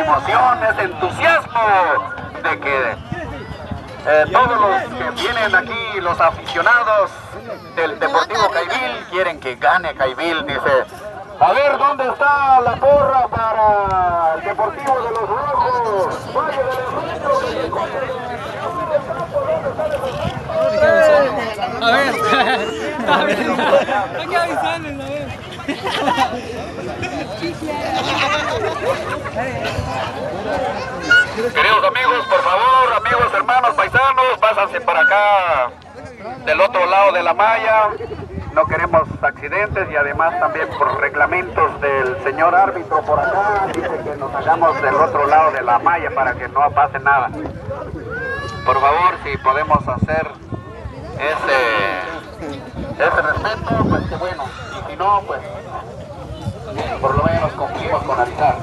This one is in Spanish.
emoción, ese entusiasmo de que todos los que vienen aquí, los aficionados del Deportivo Caibil, quieren que gane Caibil. Dice, a ver dónde está la porra para el Deportivo de los Rojos. Valle del Encuentro. A ver, hay que avisarles, a ver. Queridos amigos, por favor, amigos, hermanos, paisanos, pásense para acá, del otro lado de la malla. No queremos accidentes y además también por reglamentos del señor árbitro por acá, dice que nos hagamos del otro lado de la malla para que no pase nada. Por favor, si podemos hacer ese respeto, pues que bueno, y si no, pues por lo menos cumplimos con avisar.